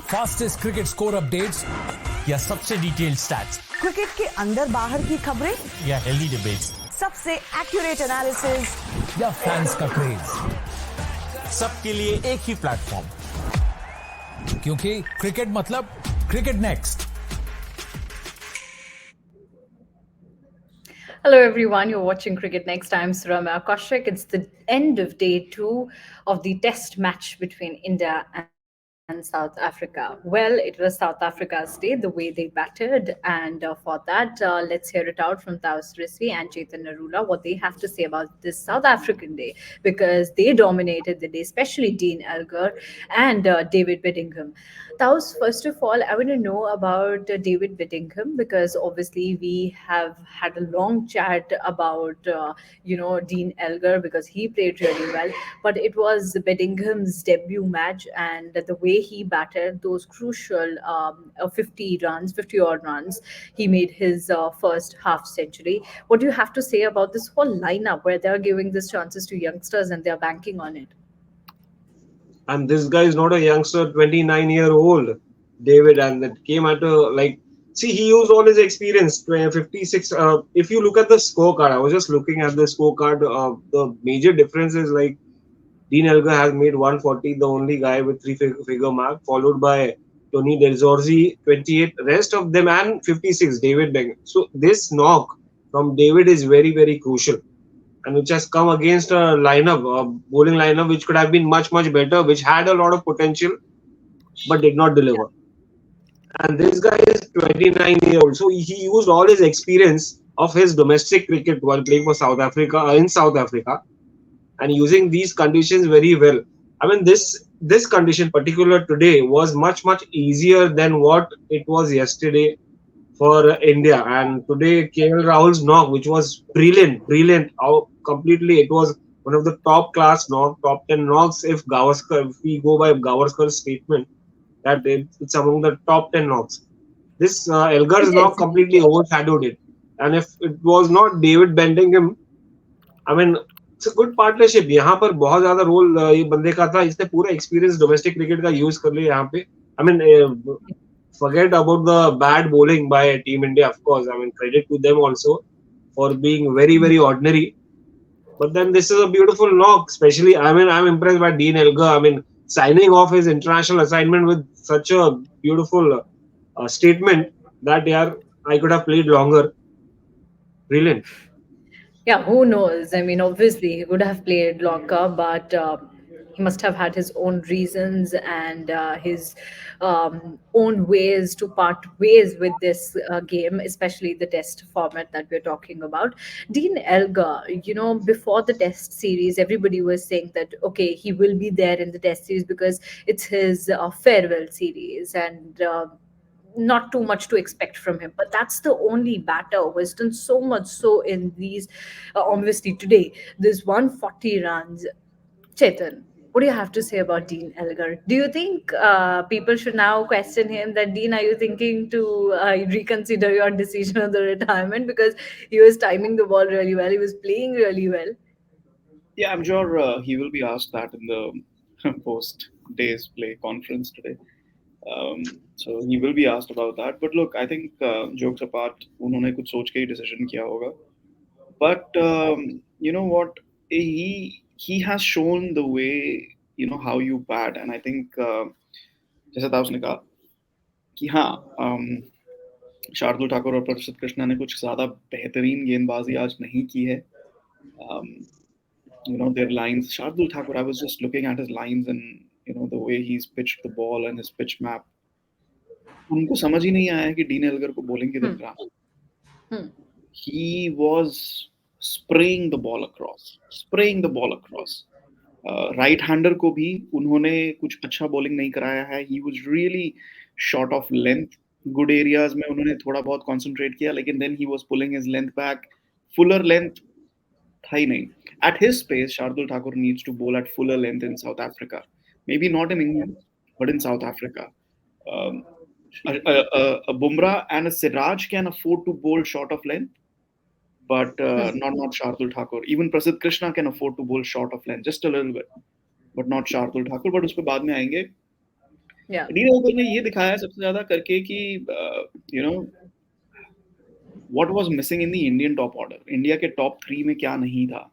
Fastest cricket score updates या सबसे detailed stats, cricket के अंदर बाहर की खबरें या हेल्दी डिबेट्स, सबसे एक्यूरेट एनालिसिस या फैंस का क्रेज, सबके लिए एक ही प्लेटफॉर्म, क्योंकि क्रिकेट मतलब cricket next. Hello, everyone. You're watching Cricket Next. I'm Surama Kaushik. It's the end of day 2 of the test match between India and South Africa. Well, it was South Africa's day, the way they batted. And for that, let's hear it out from Taus Risvi and Chetan Narula, what they have to say about this South African day, because they dominated the day, especially Dean Elgar and David Bedingham. Taus, first of all, I want to know about David Bedingham, because obviously we have had a long chat about, Dean Elgar, because he played really well. But it was Bedingham's debut match, and the way he batted those crucial 50 odd runs, he made his first half century. What do you have to say about this whole lineup where they're giving these chances to youngsters and they're banking on it? And this guy is not a youngster, 29-year-old David, and that came at a see, he used all his experience, 56. If you look at the scorecard, I was just looking at the scorecard. The major difference is Dean Elgar has made 140, the only guy with three-figure mark, followed by Tony Del Zorzi, 28. Rest of them and 56, David Beckham. So this knock from David is very, very crucial, and which has come against a bowling lineup, which could have been much, much better, which had a lot of potential, but did not deliver. And this guy is 29 years old, so he used all his experience of his domestic cricket while playing for South Africa, and using these conditions very well. I mean, this condition, particular today, was much, much easier than what it was yesterday for India. And today, KL Rahul's knock, which was brilliant. How completely it was one of the top class top 10 knocks. If we go by Gavaskar's statement, that it's among the top 10 knocks. This Elgar's knock completely overshadowed it. And if it was not David Bedingham, I mean, it's a good partnership. यहाँ पर बहुत ज़्यादा role ये बंदे का था. इसने पूरा एक्सपीरियंस डोमेस्टिक क्रिकेट का यूज कर लिया यहाँ पे. I mean, forget about the bad bowling by Team India, of course. I mean, credit to them also for being very, very ordinary. But then this is a beautiful knock, especially, I mean, I'm impressed by Dean Elgar. I mean, signing off his international assignment with such a beautiful statement that, yeah, I could have played longer. Brilliant. Yeah, who knows? I mean, obviously, he could have played longer, but he must have had his own reasons and his own ways to part ways with this game, especially the test format that we're talking about. Dean Elgar, before the test series, everybody was saying that, okay, he will be there in the test series because it's his farewell series, and not too much to expect from him. But that's the only batter who has done so much so in these, obviously today, there's 140 runs. Chetan, what do you have to say about Dean Elgar? Do you think people should now question him that, Dean, are you thinking to reconsider your decision of the retirement? Because he was timing the ball really well, he was playing really well. Yeah, I'm sure he will be asked that in the post day's play conference today. So he will be asked about that. But look, I think jokes apart, उन्होंने कुछ सोच के ही decision किया होगा. But you know what? He has shown the way, how you bat, and I think जैसा ताऊस ने कहा कि हाँ, शार्दुल ठाकुर और प्रसिद्ध कृष्णा ने कुछ ज़्यादा बेहतरीन गेंदबाजी आज नहीं की है. Their lines. Shardul Thakur, I was just looking at his lines and the way he's pitched the ball and his pitch map. उनको समझ ही नहीं आया कि डीन एल्गर को bowling किधर करा. He was spraying the ball across. Right-hander को भी उन्होंने कुछ अच्छा bowling नहीं कराया है. He was really short of length. Good areas में उन्होंने थोड़ा बहुत concentrate किया, लेकिन then he was pulling his length back. Fuller length था ही नहीं. At his pace, Shardul Thakur needs to bowl at fuller length in South Africa. Maybe not in England, but in South Africa. A Bumrah and a Siraj can afford to bowl short of length, but not Shardul Thakur. Even Prasidh Krishna can afford to bowl short of length, just a little bit, but not Shardul Thakur. But उसपे बाद में आएंगे. Yeah. Dean Elgar ने ये दिखाया सबसे ज्यादा करके कि you know what was missing in the Indian top order, India के टॉप 3 में क्या नहीं था.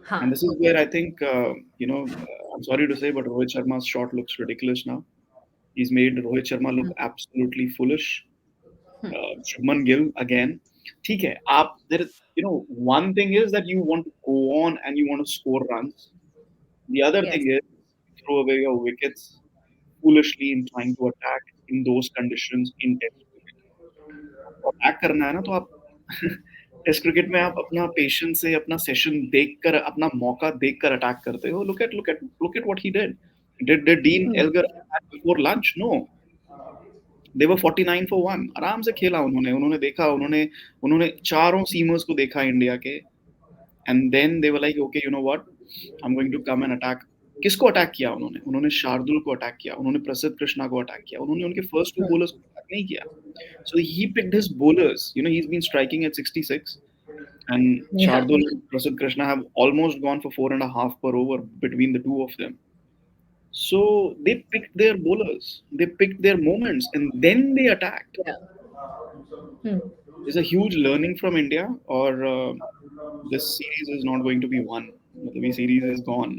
हाँ. And this is where I think, I'm sorry to say, but Rohit Sharma's shot looks ridiculous now. He's made Rohit Sharma look absolutely foolish. Shubman Gill again. ठीक है, आप one thing is that you want to go on and you want to score runs. The other Yes. thing is throw away your wickets foolishly in trying to attack in those conditions in Test cricket. आपको attack करना है ना तो आप test cricket में आप अपना patience से अपना सेशन देखकर अपना मौका देखकर अटैक करते हो. Look at what he did Dean Elgar before lunch? No, they were 49 for 1. आराम से खेला उन्होंने देखा, उन्होंने चारों सीमर्स को देखा इंडिया के, and then they were like okay you know what, I am going to come and attack. किसको अटैक किया उन्होंने शार्दुल को अटैक किया, उन्होंने प्रसिद्ध कृष्णा को अटैक किया, उन्होंने उनके फर्स्ट 2 बॉलर्स को अटैक नहीं किया. So he picked his bowlers. He's been striking at 66, and Shardul and Prasidh Krishna have almost gone for 4.5 per over between the two of them. So they picked their bowlers, they picked their moments, and then they attacked. Yeah. There's a huge learning from India, or this series is not going to be won. The series is gone.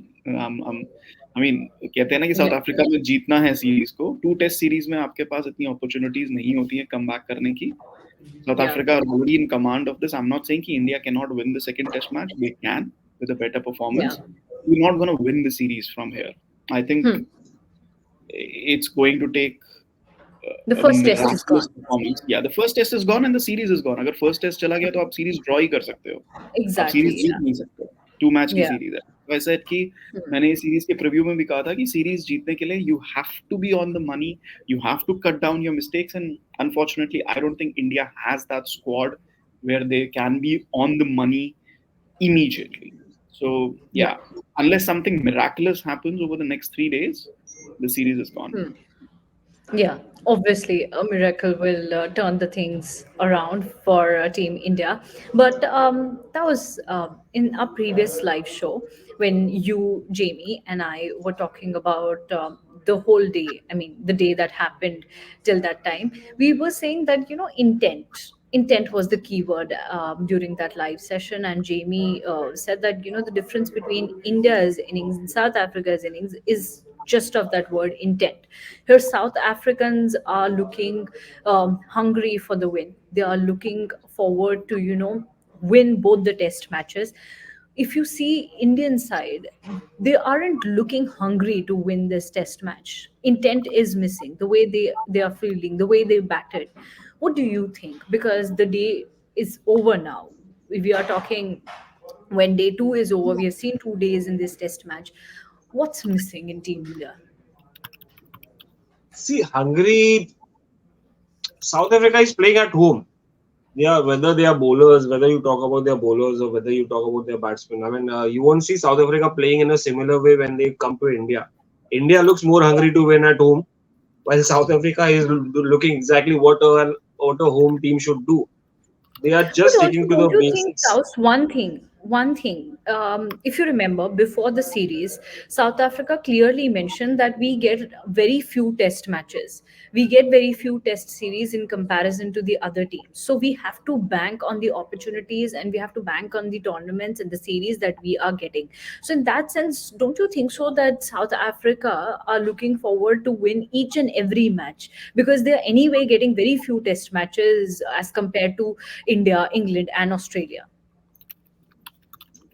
I mean, कहते हैं ना कि south Africa में जीतना है series को. 2 test series में आपके पास इतनी अपॉर्चुनिटीज नहीं होती है कम बैक करने की. South Africa are already in command of this. I'm not saying कि India cannot win the second test match. They can with a better performance. We're not going to win the series from here. I think it's going to take the first test is gone. Yeah, the first test is gone and the series is gone. अगर first test चला गया तो आप series draw ही कर सकते हो. Exactly. आप series जीत नहीं सकते. 2 मैच की सीरीज है. वैसे कि मैंने इस सीरीज के प्रीव्यू में भी कहा था कि सीरीज जीतने के लिए you have to be on the money, you have to cut down your mistakes, and unfortunately I don't think India has that squad where they can be on the money immediately. So yeah, unless something miraculous happens over the next 3 days, the series is gone. Yeah, obviously a miracle will turn the things around for Team India. But that was in our previous live show when you, Jamie, and I were talking about the whole day. I mean, the day that happened till that time. We were saying that, intent was the key word during that live session, and Jamie said that the difference between India's innings and South Africa's innings is just of that word, intent. Here South Africans are looking hungry for the win. They are looking forward to win both the test matches. If you see Indian side, they aren't looking hungry to win this test match. Intent is missing. The way they are feeling, the way they batted. What do you think? Because the day is over now. We are talking when day 2 is over. We have seen 2 days in this test match. What's missing in Team India? See, hungry. South Africa is playing at home. Yeah, whether they are bowlers, whether you talk about their bowlers or whether you talk about their batsmen. I mean, you won't see South Africa playing in a similar way when they come to India. India looks more hungry to win at home, while South Africa is looking exactly what a home team should do. They are just sticking to the basics. One thing. If you remember, before the series, South Africa clearly mentioned that we get very few test matches. We get very few test series in comparison to the other teams. So we have to bank on the opportunities and we have to bank on the tournaments and the series that we are getting. So in that sense, don't you think so that South Africa are looking forward to win each and every match? Because they are anyway getting very few test matches as compared to India, England and Australia.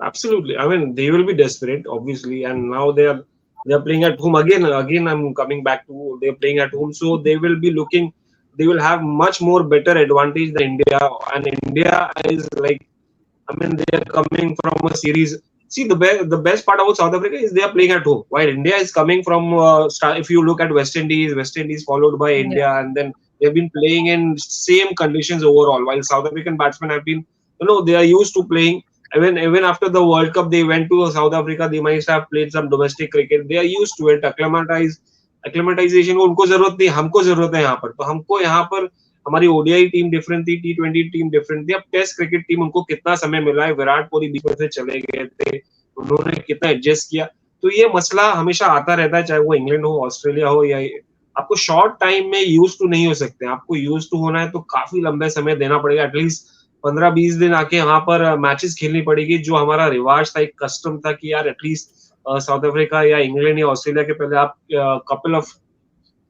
Absolutely. I mean, they will be desperate, obviously, and now they are playing at home again. Again, I'm coming back to they're playing at home, so they will be looking. They will have much more better advantage than India, and India is like, I mean, they are coming from a series. See, the best part about South Africa is they are playing at home, while India is coming from. If you look at West Indies followed by India, and then they've been playing in same conditions overall. While South African batsmen have been, they are used to playing. Even after the World Cup, they went to South Africa. They might have played some domestic cricket. They are used to it. Acclimatization को उनको जरूरत नहीं, हमको जरूरत है यहाँ पर. तो हमको यहाँ पर हमारी ODI टीम डिफरेंट थी, T20 टीम डिफरेंट थी. अब टेस्ट क्रिकेट टीम उनको कितना समय मिला है, विराट कोहली बीच में से चले गए थे, उन्होंने कितना एडजस्ट किया. तो ये मसला हमेशा आता रहता है, चाहे वो इंग्लैंड हो, ऑस्ट्रेलिया हो या आपको शॉर्ट टाइम में यूज टू नहीं हो सकते, आपको यूज टू होना है तो काफी लंबे समय देना पड़ेगा, एटलीस्ट 15-20 दिन आके यहाँ पर मैचेस खेलनी पड़ेगी, जो हमारा रिवाज था, एक कस्टम था कि यार एटलीस्ट साउथ अफ्रीका या इंग्लैंड या ऑस्ट्रेलिया के पहले आप couple of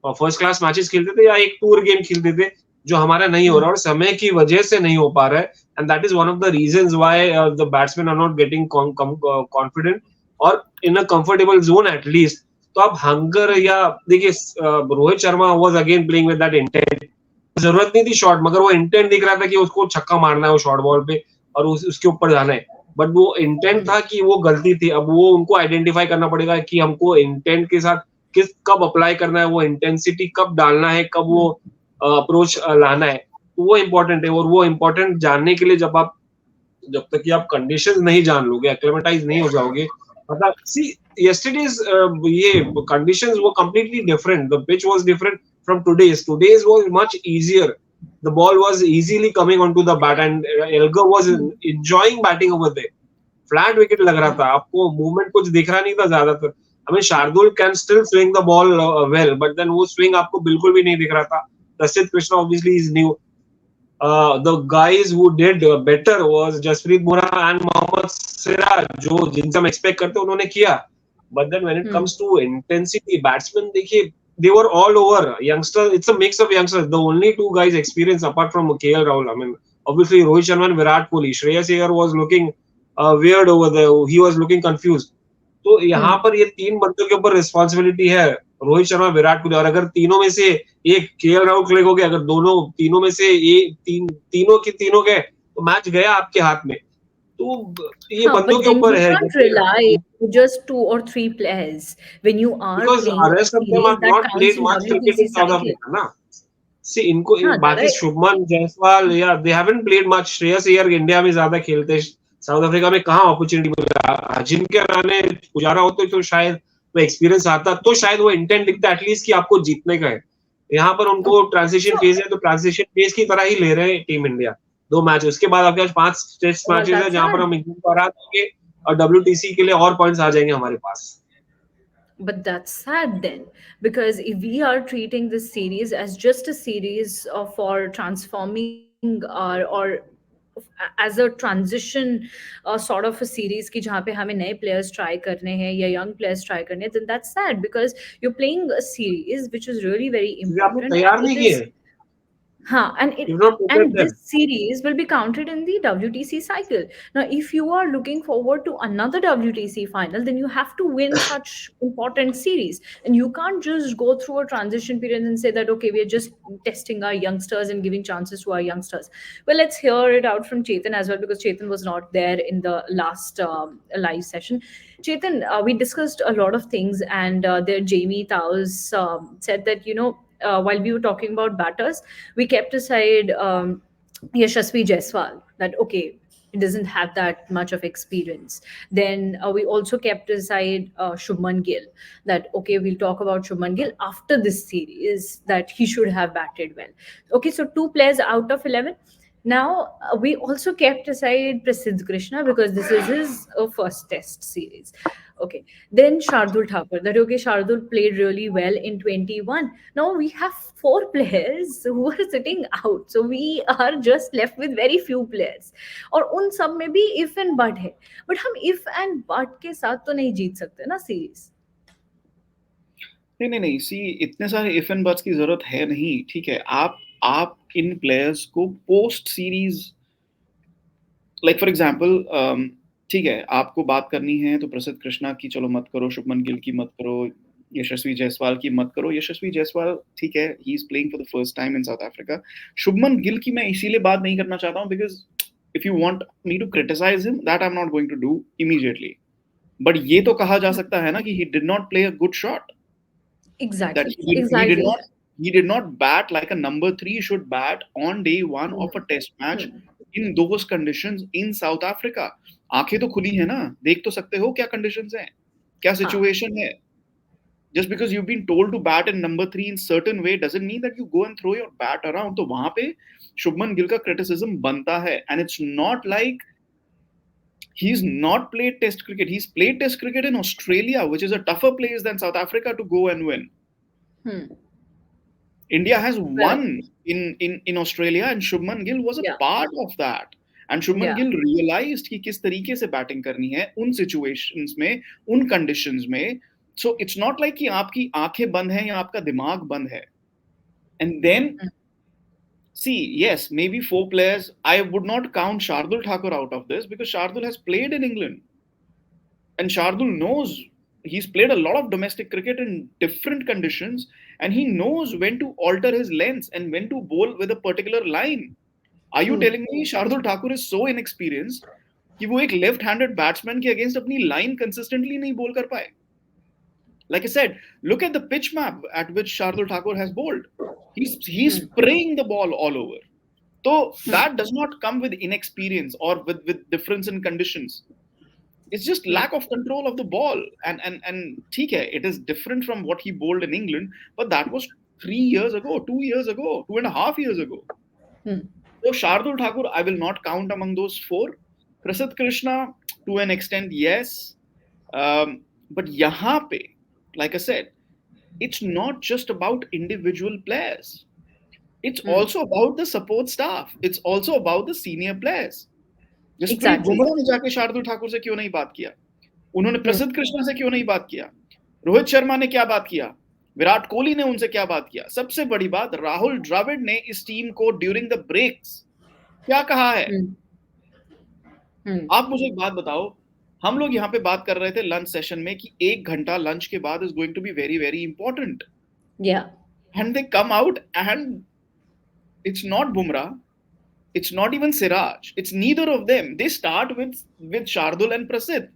first class matches खेलते थे या एक टूर गेम खेलते थे, जो हमारा नहीं हो रहा और समय की वजह से नहीं हो पा रहा है, and that is one of the reasons why the batsmen are not getting confident or in a comfortable zone at least. तो आप हंगर या देखिए Rohit Sharma was again playing with that intent, जरूरत नहीं थी शॉट, मगर वो इंटेंट दिख रहा था कि उसको छक्का मारना है वो शॉर्ट बॉल पे और उसके ऊपर जाना है, बट वो इंटेंट था कि वो गलती थी। अब वो उनको आइडेंटिफाई करना पड़ेगा कि हमको इंटेंट के साथ किस कब अप्लाई करना है, वो इंटेंसिटी कब डालना है, कब वो अप्रोच लाना है, तो वो इम्पोर्टेंट है। और वो इम्पोर्टेंट जानने के लिए जब तक कि आप कंडीशंस नहीं जान लोगे, एक्लेमेटाइज नहीं हो जाओगे, मतलब सी yesterday's ये conditions were completely different, the pitch was different from today's was much easier, the ball was easily coming onto the bat and Elgar was enjoying batting over there, flat wicket लग रहा था, आपको movement कुछ दिख रहा नहीं था ज्यादातर। I mean Shardul can still swing the ball well, but then वो स्विंग आपको बिल्कुल भी नहीं दिख रहा था। Prasidh Krishna obviously is new, the guys who did better was Jasprit Bumrah and Mohammad Siraj, जो जिनसे हम एक्सपेक्ट करते उन्होंने किया, but then when it comes to intensity, batsmen देखिए they were all over youngsters, it's a mix of youngsters, the only two guys experienced apart from KL Rahul, I mean obviously Rohit Sharma and Virat Kohli, Shreyas Iyer was looking weird over there, he was looking confused। तो यहाँ पर ये तीन बंदों के ऊपर responsibility है, रोहित शर्मा, विराट कोहली, और अगर तीनों में से एक केएल राहुल क्लिक हो गया, अगर तीनों में से तीनों गए तो मैच गया आपके हाथ में। तो ये बंदों के ऊपर है, can't rely on just 2 or 3 players when you are because playing a rest of them series have that not counts played in much cricket WTC in South cycle. Africa ना। See इनको हाँ, बाकी शुभमन जायसवाल या they haven't played much, Shreyas Iyer India में ज्यादा खेलते हैं, south Africa में कहाँ अपॉर्चुनिटी मिला, अजिंक्य रहाणे पुजारा होते तो शायद वो एक्सपीरियंस आता, तो शायद वो इंटेंट दिखता एटलीस्ट कि आपको जीतने का है। यहाँ पर उनको ट्रांजिशन फेज है, तो ट्रांजिशन फेज की तरह ही ले रहे हैं टीम इंडिया। 2 मैच, उसके बाद आपके पास 5 टेस्ट मैचेस है जहां पर हम इंग्लैंड को हरा देंगे और WTC के लिए और पॉइंट्स आ जाएंगे हमारे पास। But that's sad then, because if we are treating this series as just a series for transforming or as a transition sort of a series ki jahan pe hame naye players try karne hain ya young players try karne hain, then that's sad because you're playing a series which is really very आपने important तैयार and नहीं it किए, is Huh, you not prepared and them. this series will be counted in the WTC cycle. Now, if you are looking forward to another WTC final, then you have to win such important series, and you can't just go through a transition period and say that okay, we are just testing our youngsters and giving chances to our youngsters. Well, let's hear it out from Chetan as well because Chetan was not there in the last live session. Chetan, we discussed a lot of things, and there Jamie Taos said that while we were talking about batters, we kept aside Yashasvi Jaiswal, that okay, he doesn't have that much of experience. Then we also kept aside Shubman Gill, that okay, we'll talk about Shubman Gill after this series, that he should have batted well. Okay, so 2 players out of 11. Now, we also kept aside Prasidh Krishna because this is his first test series. Okay. Then Shardul Thakur. That okay, Shardul played really well in 21. Now we have 4 players who are sitting out. So we are just left with very few players. और उन सब में भी if and but है. But हम if and but के साथ तो नहीं जीत सकते ना सीरीज। नहीं सी इतने सारे इफ एंड बट्स की जरूरत है नहीं, ठीक है। आप इन प्लेयर्स को post series, like for example, ठीक है, आपको बात करनी है तो प्रसिद्ध कृष्णा की चलो मत करो, शुभमन गिल की मत करो, यशस्वी जायसवाल की मत करो। यशस्वी जायसवाल ठीक है, he is playing for the first time in South Africa. Shubman Gill की मैं इसीलिए बात नहीं करना चाहता हूँ because if you want me to criticise him, that I am not going to do immediately, but ये तो कहा जा सकता है ना कि he did not play a good shot, Exactly. that he did not bat like a number 3 should bat on day 1 of a test match in those conditions in South Africa. आंखें तो खुली है ना, देख तो सकते हो क्या conditions हैं, क्या situation है। Just because you've been told to bat in number 3 in certain way doesn't mean that you go and throw your bat around. तो वहां पे शुभमन गिल का criticism बनता है, and it's not like he's not played test cricket. He's played test cricket in Australia, which is a tougher place than South Africa to go and win. India has won in Australia, and Shubman Gill was a Yeah. part of that. And Shubman Yeah. Gill realized कि किस तरीके से batting करनी है उन situations में, उन conditions में. So it's not like कि आपकी आंखें बंद हैं या आपका दिमाग बंद है. And then, see, yes, maybe 4 players. I would not count Shardul Thakur out of this because Shardul has played in England. And Shardul knows, he's played a lot of domestic cricket in different conditions, and he knows when to alter his lengths and when to bowl with a particular line. Are you telling me Shardul Thakur is so inexperienced कि वो एक left-handed batsman के against अपनी line consistently नहीं बोल कर पाए? Like I said, look at the pitch map at which Shardul Thakur has bowled. He's spraying the ball all over. So that does not come with inexperience or with difference in conditions. It's just lack of control of the ball. And ठीक है, it is different from what he bowled in England, but that was 3 years ago, 2 years ago, 2.5 years ago. So Shardul Thakur, I will not count among those 4. Prasidh Krishna, to an extent, yes. But यहाँ पे, like I said, it's not just about individual players. It's also about the support staff. It's also about the senior players. Jasprit Bumrah ने जाके शार्दुल ठाकुर से क्यों नहीं बात किया? उन्होंने प्रसिद्ध कृष्णा से क्यों नहीं बात किया? रोहित शर्मा ने क्या बात किया? विराट कोहली ने उनसे क्या बात किया? सबसे बड़ी बात, राहुल द्रविड़ ने इस टीम को ड्यूरिंग द ब्रेक्स क्या कहा है? आप मुझे एक बात बताओ, हम लोग यहाँ पे बात कर रहे थे लंच सेशन में कि 1 घंटा लंच के बाद is going to be very very important. And they come out and it's not Bumrah, it's not even Siraj, it's neither of them. They start with Shardul and Prasidh.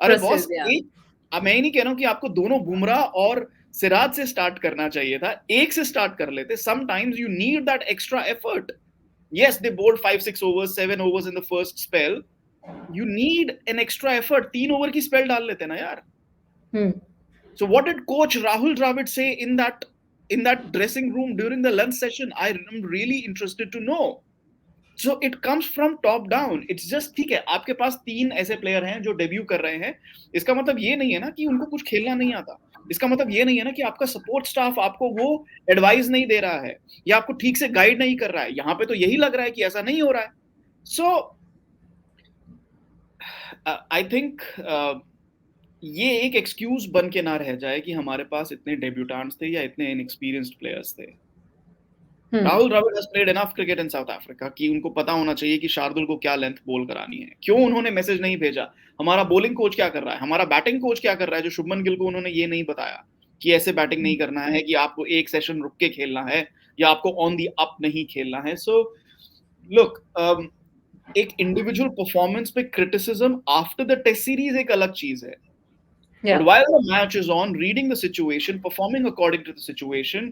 अरे boss, अब मैं ही नहीं कह रहा हूँ कि आपको दोनों बुमराह और सिराज से स्टार्ट करना चाहिए था, एक से स्टार्ट कर लेते. Sometimes you need that extra effort. Yes, they bowled 5-6 overs, 7 overs in the first spell. You need an extra effort. 3 over की spell डाल लेते ना यार. So what did coach Rahul Dravid say in that dressing room during the lunch session? I am really interested to know. So it comes from top down. It's just ठीक है, आपके पास 3 ऐसे player हैं जो डेब्यू कर रहे हैं. इसका मतलब ये नहीं है ना कि उनको कुछ खेलना नहीं आता. इसका मतलब ये नहीं है ना कि आपका सपोर्ट स्टाफ आपको वो एडवाइस नहीं दे रहा है या आपको ठीक से गाइड नहीं कर रहा है. यहाँ पे तो यही लग रहा है कि ऐसा नहीं हो रहा है. So I think ये एक एक्सक्यूज बन के ना रह जाए कि हमारे पास इतने डेब्यूटेंट्स थे या इतने इनएक्सपीरियंस्ड प्लेयर्स थे. Rahul Dravid has played enough cricket in South Africa कि उनको पता होना चाहिए कि शार्दुल को क्या लेंथ बॉल करानी है. क्यों उन्होंने मैसेज नहीं भेजा? हमारा बॉलिंग कोच क्या कर रहा है, हमारा बैटिंग कोच क्या कर रहा है, जो शुभमन गिल को उन्होंने ये नहीं बताया कि ऐसे बैटिंग नहीं करना है, कि आपको एक सेशन रुक के खेलना है या आपको ऑन दी अप नहीं खेलना है. सो लुक, एक इंडिविजुअल परफॉर्मेंस पे criticism after the test series एक अलग चीज है. But while the match is on, reading the situation, performing according to the situation,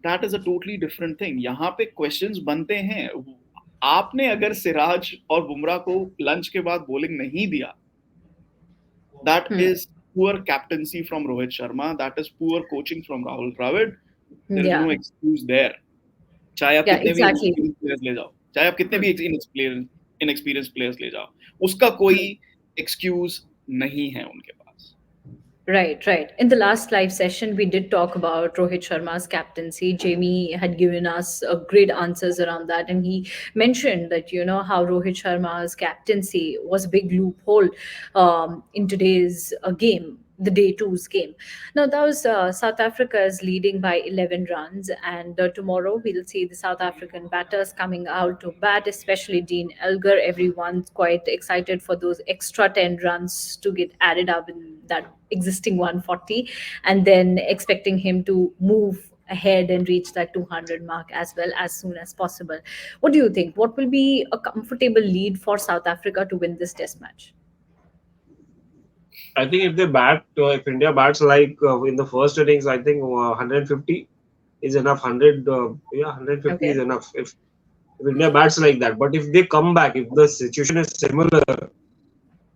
that is a totally different thing. यहाँ पे questions बनते हैं. आपने अगर सिराज और बुमराह को लंच के बाद bowling नहीं दिया, that is poor captaincy from Rohit Sharma. That is poor coaching from Rahul Dravid. There is no excuse there. चाहे आप कितने भी experienced players ले जाओ, चाहे आप कितने भी inexperienced players ले जाओ, उसका कोई excuse नहीं है उनके पास. Right. In the last live session, we did talk about Rohit Sharma's captaincy. Jamie had given us great answers around that. And he mentioned that, how Rohit Sharma's captaincy was a big loophole in today's game, the day 2's game. Now, that was South Africa is leading by 11 runs. And tomorrow, we'll see the South African batters coming out to bat, especially Dean Elgar. Everyone's quite excited for those extra 10 runs to get added up in that existing 140, and then expecting him to move ahead and reach that 200 mark as well as soon as possible. What do you think? What will be a comfortable lead for South Africa to win this test match? I think if they bat, if India bats like in the first innings, I think 150 is enough. 150 is enough if India bats like that. But if they come back, if the situation is similar,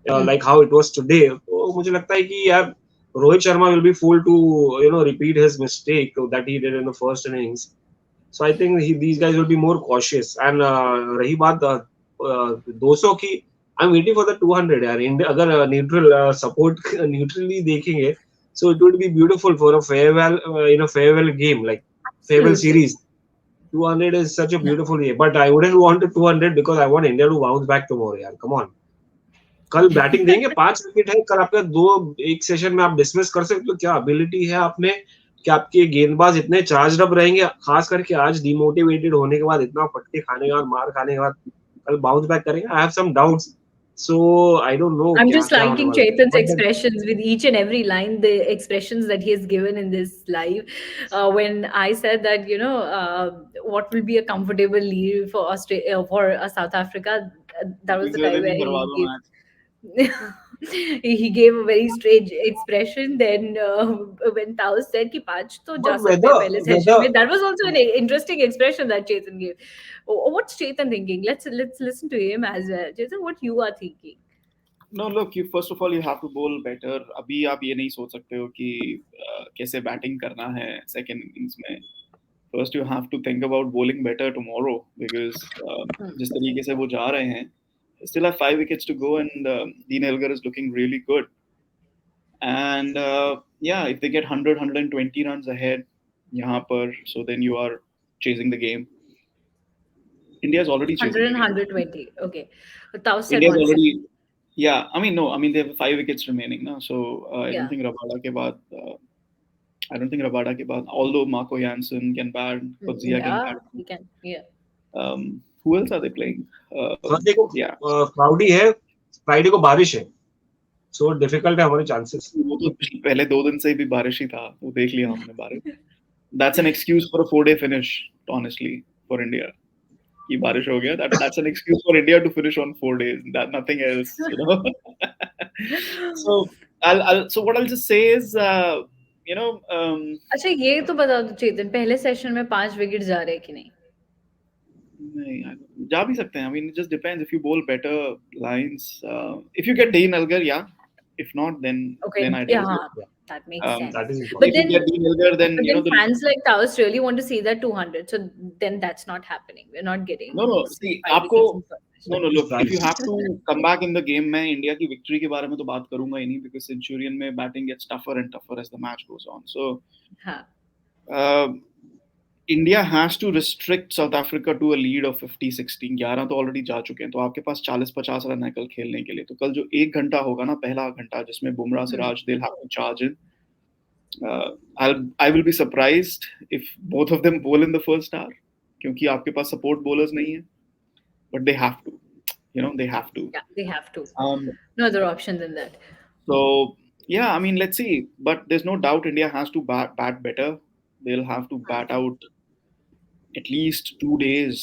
like how it was today, तो मुझे लगता है कि यार Rohit Sharma will be fooled to repeat his mistake that he did in the first innings. So I think these guys will be more cautious. And रही बात 200 की, I'm waiting for the 200 यार. अगर neutral support neutrally देखेंगे, so it would be beautiful for a farewell farewell game. Like farewell Absolutely. series. 200 is such a beautiful year, but I wouldn't want a 200 because I want India to bounce back tomorrow. यार, come on. कल batting देंगे, 5 wicket है कल आपका, दो एक session में आप डिसमिस कर सकते हो. क्या एबिलिटी है आप में कि आपके गेंदबाज इतने चार्ज अप रहेंगे, खास करके आज डिमोटिवेटेड होने के बाद, इतना फटके खाने के बाद, मार खाने के बाद कल बाउंस बैक करेंगे. I have some doubts, so I don't know I'm क्या just क्या होने liking वाला है. Chetan's But expressions with each and every line, the expressions that he has given in this live. When I said that, what will be a comfortable lead for Australia, for South Africa, that was the दूसरे time दिन ही where करवा he दो gave match. he gave a very strange expression. Then when Taos said कि पांच तो जा सकते हैं पहले session में, that was also an interesting expression that Chetan gave. What's Chetan thinking? Let's listen to him as well. Chetan, what you are thinking? No, look, you first of all you have to bowl better. अभी आप ये नहीं सोच सकते हो कि कैसे batting करना है सेकेंड इनिंग्स में. First you have to think about bowling better tomorrow because जिस तरीके से वो जा रहे हैं, still have 5 wickets to go and Dean Elgar is looking really good. And yeah, if they get 100, 120 runs ahead यहाँ पर, so then you are chasing the game. India is already chasing 100 the and game. 120. Okay. Taos said India is 160. already, yeah. I mean, no, I mean they have 5 wickets remaining now, so I Yeah. don't think Rabada ke baad. I don't think Rabada ke baad. Although Marco Jansen can bat, Kudzia can Yeah, bat. he can. Yeah. Who else are they playing? Thursday को Yeah. Cloudy है, Friday को बारिश है, so difficult है हमारे chances. वो तो पहले 2 दिन से भी बारिश ही था, वो देख लिया हमने बारिश. That's an excuse for a 4-day finish, honestly, for India. कि बारिश हो गया. That's an excuse for India to finish on 4 days. That nothing else, you know. So what I'll just say is, you know, अच्छा ये तो बता दो चेतन, पहले सेशन में 5 विकेट जा रहे कि नहीं? नहीं, जा भी सकते हैं. I mean, it just depends if you bowl better lines. If you get Dean Elgar, yeah. If not, then Okay, I yeah, don't. that makes sense. That is But If you then, get Dean Elgar, then but you know then fans like Taos really want to see that 200. So then that's not happening. We're not getting No. See, 5 आपको wickets in first session. no. Look, if you have to come back in the game, मैं India की victory के बारे में तो बात करूंगा ही नहीं because Centurion में batting gets tougher and tougher as the match goes on. So, हाँ. India has to restrict South Africa to a lead of 50-60. 11 तो ऑलरेडी जा चुके हैं, तो आपके पास 40-50 रन है कल खेलने के लिए. तो कल जो 1 घंटा होगा ना, पहला घंटा जिसमें Bumrah Siraj they'll have to charge in. I will be surprised if both of them bowl in the first hour, क्योंकि आपके पास support bowlers नहीं है, but they have to. You know, they have to. Yeah, they have to. No other option than that. So yeah, I mean, let's see. But there's no doubt India has to bat better. They'll have to bat out at least 2 days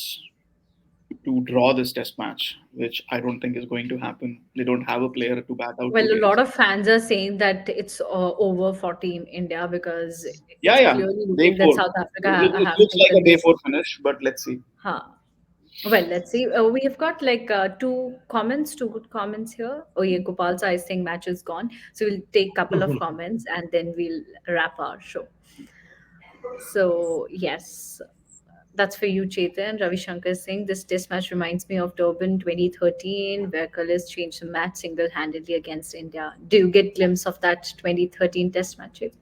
to draw this test match, which I don't think is going to happen. They don't have a player to bat out. Well, a lot of fans are saying that it's over for Team India because it's clearly looking that South Africa it looks like a day 4 finish, but let's see. Well, let's see. We have got like two good comments here. Oh yeah, Gopal Sai is saying match is gone. So we'll take a couple of comments and then we'll wrap our show. So yes, that's for you, Chetan. Ravi Shankar is saying this test match reminds me of Durban 2013, where Cullis changed the match single-handedly against India. Do you get a glimpse of that 2013 test match, Chetan?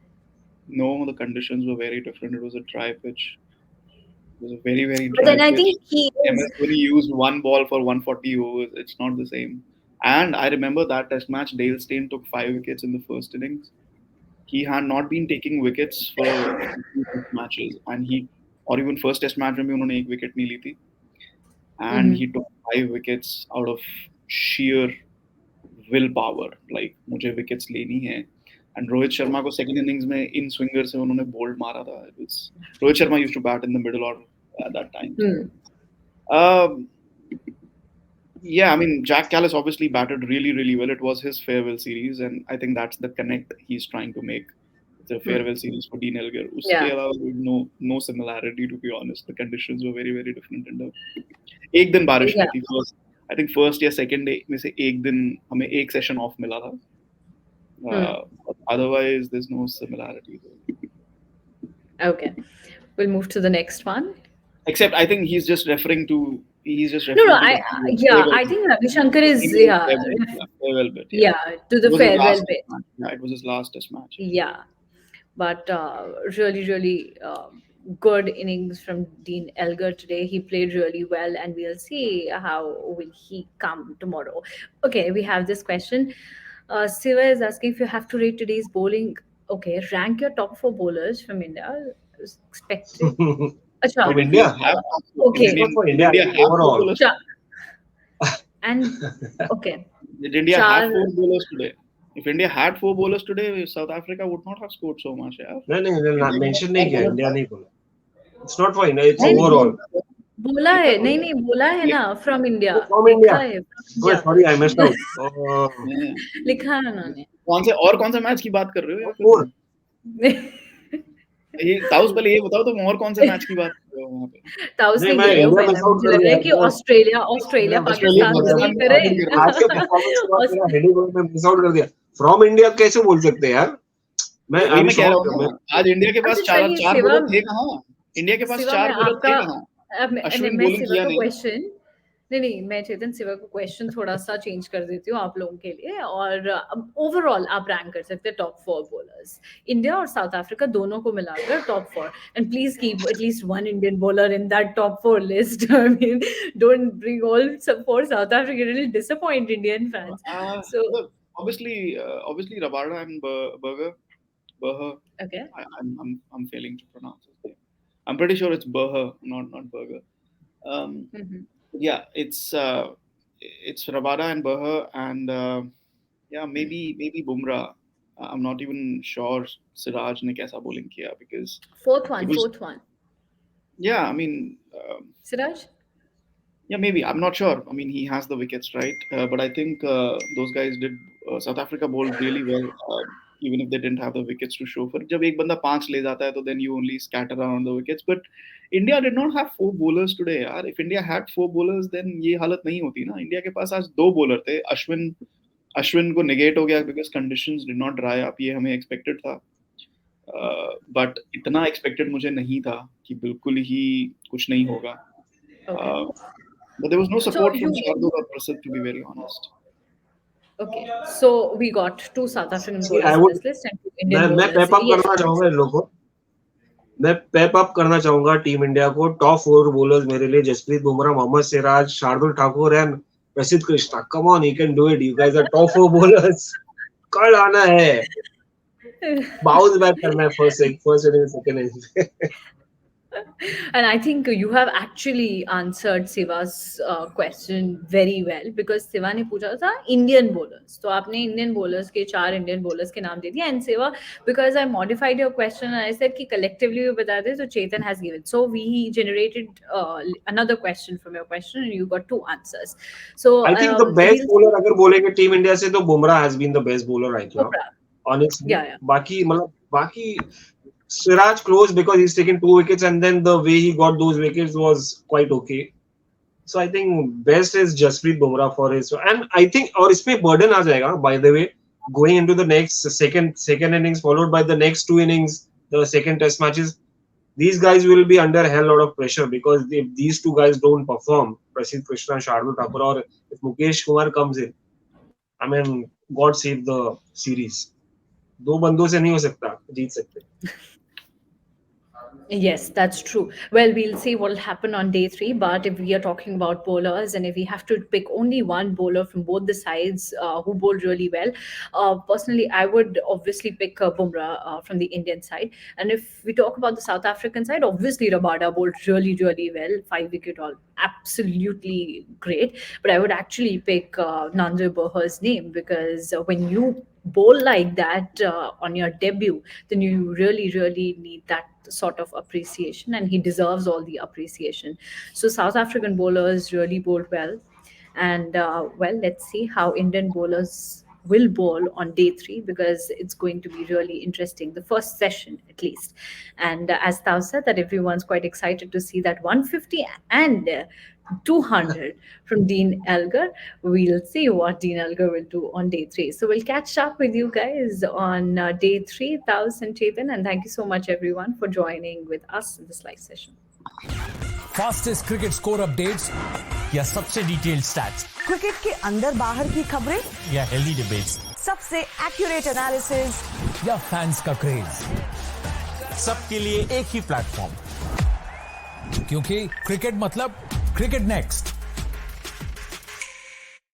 No, the conditions were very different. It was a dry pitch. It was a very, very dry But then I pitch. think MS Dhoni used one ball for 140 overs. It's not the same. And I remember that test match, Dale Steyn took 5 wickets in the first innings. He had not been taking wickets for test matches, and or even first test match में भी उन्होंने 1 wicket नहीं ली थी, and he took 5 wickets out of sheer willpower. Like मुझे wickets लेनी है. And Rohit Sharma को second innings में in swinger से उन्होंने bold मारा था. Rohit Sharma used to bat in the middle order at that time. Yeah, I mean, Jack Callis obviously batted really, really well. It was his farewell series, and I think that's the connect he's trying to make. It's a farewell series for Dean Elgar. उसके अलावा no similarity, to be honest. The conditions were very, very different. एक दिन बारिश हुई थी. I think first या second day में से एक दिन हमें एक session off मिला था. Otherwise, there's no similarity. Okay, we'll move to the next one. Except I think he's just referring to. No, I think Ravi Shankar is farewell bit. Yeah, to the farewell bit. Yeah, it was his last test match. Yeah, but really, really good innings from Dean Elgar today. He played really well, and we'll see how will he come tomorrow. Okay, we have this question. Siva is asking if you have to rate today's bowling. Okay, rank your top 4 bowlers from India. Expected. Acha, From India? okay. It's not for Did India, India have 4 overall. bowlers? And okay. Did India Char- have 4 bowlers today? If India had 4 bowlers today, South Africa would not have scored so much. Yeah. नहीं mention नहीं किया, India नहीं बोला. It's not for India, it's नहीं, नहीं, overall. बोला है नहीं बोला है ना फ्रॉम इंडिया From India. लिखा है from Oh, India. sorry, I messed out. Oh. लिखा है उन्होंने कौन सा मैच की बात कर रहे हो? या फिर- Four. ये ताउस पहले ये बताओ तुम और कौन से मैच की बात कर रहे हो वहाँ पे? ताउस नहीं, ने मैं ये India पहले miss out मुझे कर लग रहा है दिया। कि ऑस्ट्रेलिया पाकिस्तान पाकिस्तान नहीं करे आज के परफॉर्मेंस के बाद मेरा हेडिंग में मिस आउट कर दिया. From India कैसे बोल सकते हैं यार? मैं वही I'm मैं कह रहा shocked. हूँ ना, आज इंडिया के पास अच्छा, चार सही, चार शिवा- बॉलर थे कहाँ? इंडिया के पास शिवा, 4 मैं बॉलर थे आपका- कहाँ? अब अश्विन मैं bowling शिवा किया का नहीं. क्वेश्चन नहीं मैं चेतन शिवा का क्वेश्चन थोड़ा सा चेंज कर देती हूँ आप लोगों के लिए और ओवरऑल आप रैंक कर सकते हैं टॉप 4 बॉलर्स इंडिया और साउथ अफ्रीका दोनों को मिलाकर top 4 and please keep at least one Indian bowler in that top 4 list I mean don't bring all for South Africa, it will disappoint Indian fans. So Look, obviously Rabada and Berger. okay, I'm failing to pronounce his name. I'm pretty sure it's Berger, not Berger. Mhm. Yeah, it's Rabada and Berger, and yeah, maybe Bumrah. I'm not even sure Siraj ne kaisa bowling kiya because fourth It was- one. yeah, I mean. Siraj? Yeah, maybe. I'm not sure. I mean, he has the wickets, right? But I think those guys did. South Africa bowled really well, even if they didn't have the wickets to show for. जब एक बंदा 5 ले जाता है, तो then you only scatter around the wickets. But India did not have 4 bowlers today, यार. If India had 4 bowlers, then ये हालत नहीं होती ना. India के पास आज 2 bowler थे. अश्विन को negate हो गया because conditions did not dry up. ये हमें expected था. But इतना expected मुझे नहीं था कि बिल्कुल ही कुछ नहीं होगा. Okay. But there was no support So from you- Shardul or Prasid, to be very honest. Okay, so we got 2 South African See, bowlers I in would- this list and 2 Indian मैं bowlers. पेप up करना चाहूंगा इन लोगों को. मैं पेप up करना चाहूंगा team India को. Top 4 bowlers मेरे लिए Jasprit Bumrah, Mohammed Siraj, Shardul Thakur and Prasidh Krishna. Come on, you can do it. You guys are top 4 bowlers. कल आना है, बाउंस बैक करना है first inning second inning. And I think you have actually answered Siva's question very well because Siva ने पूछा था Indian bowlers. तो आपने Indian bowlers के 4 Indian bowlers के नाम दे दिया. And Siva, because I modified your question and I said कि collectively वो बता दे, so Chetan has given. So we generated another question from your question and you got 2 answers. So I think the best bowler अगर बोलेंगे team India से तो Bumrah has been the best bowler right now. Honestly, Yeah. बाकी Siraj close because he's taken 2 wickets and then the way he got those wickets was quite okay. So I think best is Jasprit Bumrah for his, and I think और इसमें burden आ जाएगा by the way going into the next second innings followed by the next 2 innings, the second test matches. These guys will be under a hell lot of pressure because if these 2 guys don't perform, Prasidh Krishna, Shardul Thakur, or if Mukesh Kumar comes in, I mean, God save the series. 2 बंदों से नहीं हो सकता, जीत सकते. Yes, that's true. Well, we'll see what will happen on day 3. But if we are talking about bowlers and if we have to pick only one bowler from both the sides who bowled really well, personally, I would obviously pick Bumrah from the Indian side. And if we talk about the South African side, obviously Rabada bowled really, really well. 5 wicket all. Absolutely great. But I would actually pick Nandre Berger's name because when you bowl like that on your debut, then you really, really need that sort of appreciation, and he deserves all the appreciation. So South African bowlers really bowled well, and well, let's see how Indian bowlers will bowl on day 3 because it's going to be really interesting, the first session at least. And as Tao said, that everyone's quite excited to see that 150 and 200 from Dean Elgar. We'll see what Dean Elgar will do on day 3. So we'll catch up with you guys on day 3, Taos and Chetan. And thank you so much, everyone, for joining with us in this live session. Fastest cricket score updates या सबसे detailed stats, cricket के अंदर बाहर की खबरें या healthy debates, सबसे accurate analysis या फैंस का क्रेज, सबके लिए एक ही प्लेटफॉर्म, क्योंकि क्रिकेट मतलब क्रिकेट नेक्स्ट।